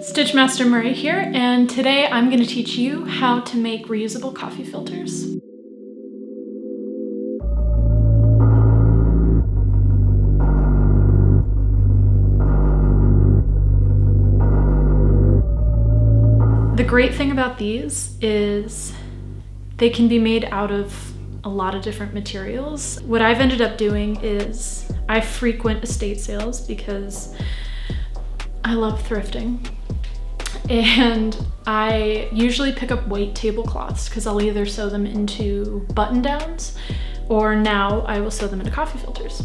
Stitch Master Murray here, and today I'm going to teach you how to make reusable coffee filters. The great thing about these is they can be made out of a lot of different materials. What I've ended up doing is I frequent estate sales because I love thrifting. And I usually pick up white tablecloths because I'll either sew them into button downs or now I will sew them into coffee filters.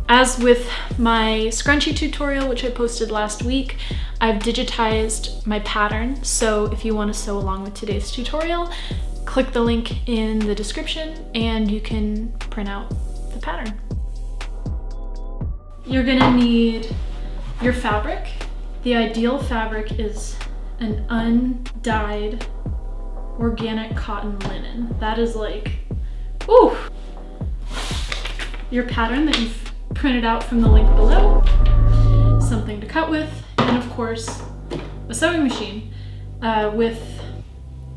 As with my scrunchie tutorial, which I posted last week, I've digitized my pattern. So if you want to sew along with today's tutorial, click the link in the description and you can print out the pattern. You're gonna need your fabric. The ideal fabric is an undyed organic cotton linen. That is like, ooh! Your pattern that you've printed out from the link below, something to cut with, and of course, a sewing machine with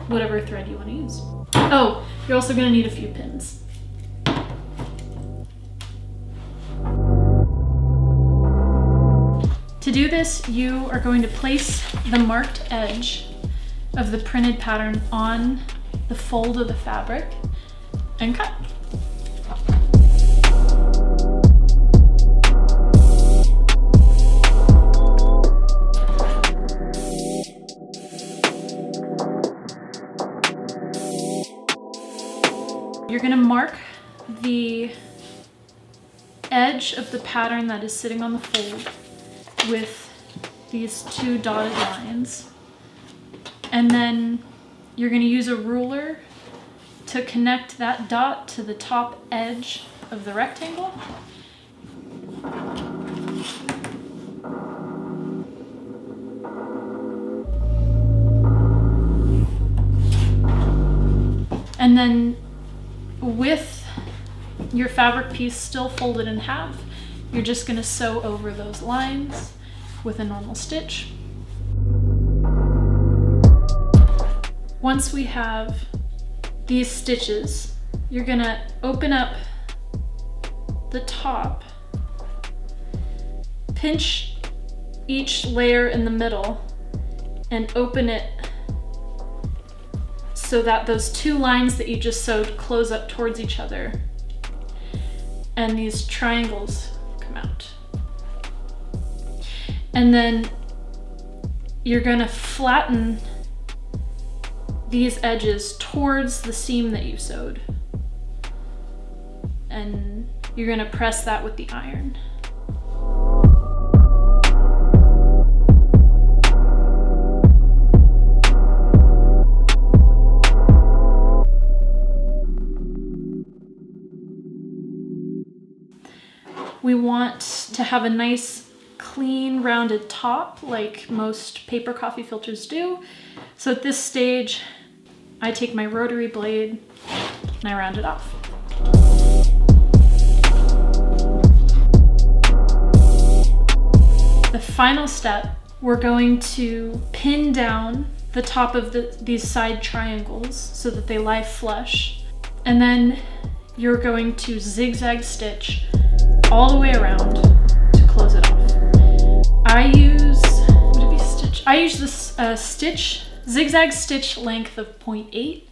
whatever thread you want to use. Oh, you're also gonna need a few pins. To do this, you are going to place the marked edge of the printed pattern on the fold of the fabric and cut. You're going to mark the edge of the pattern that is sitting on the fold with these two dotted lines, and then you're going to use a ruler to connect that dot to the top edge of the rectangle. And then with your fabric piece still folded in half, you're just going to sew over those lines with a normal stitch. Once we have these stitches, you're going to open up the top, pinch each layer in the middle, and open it so that those two lines that you just sewed close up towards each other, and these triangles come out. And then you're gonna flatten these edges towards the seam that you sewed. And you're gonna press that with the iron. We want to have a nice clean rounded top like most paper coffee filters do. So at this stage, I take my rotary blade and I round it off. The final step, we're going to pin down the top of these side triangles so that they lie flush. And then you're going to zigzag stitch all the way around to close it off. I use this zigzag stitch length of 0.8.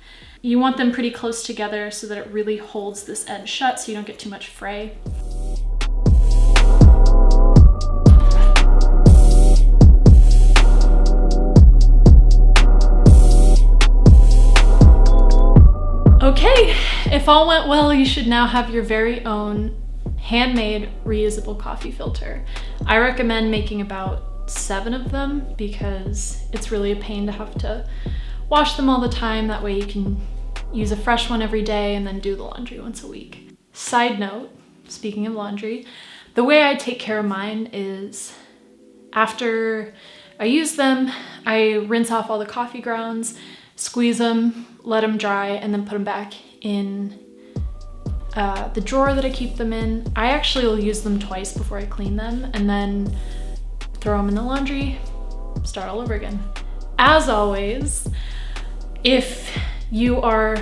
You want them pretty close together so that it really holds this edge shut so you don't get too much fray. Okay, if all went well, you should now have your very own handmade reusable coffee filter. I recommend making about 7 of them because it's really a pain to have to wash them all the time. That way you can use a fresh one every day and then do the laundry once a week. Side note, speaking of laundry, the way I take care of mine is after I use them, I rinse off all the coffee grounds, squeeze them, let them dry, and then put them back in the drawer that I keep them in. I actually will use them twice before I clean them and then throw them in the laundry, start all over again. As always, if you are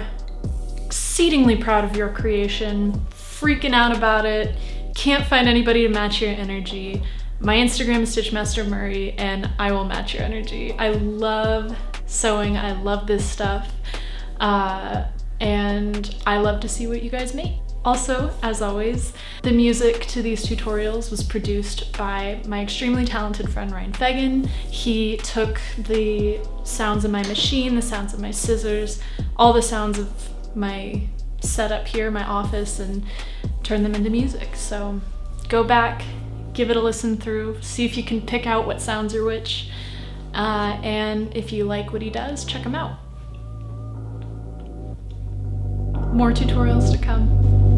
exceedingly proud of your creation, freaking out about it, can't find anybody to match your energy, my Instagram is Stitchmaster Murray, and I will match your energy. I love sewing, I love this stuff, and I love to see what you guys make. Also, as always, the music to these tutorials was produced by my extremely talented friend Ryan Fegan. He took the sounds of my machine, the sounds of my scissors, all the sounds of my setup here, my office, and turned them into music. So go back, give it a listen through, see if you can pick out what sounds are which, and if you like what he does, check him out. More tutorials to come.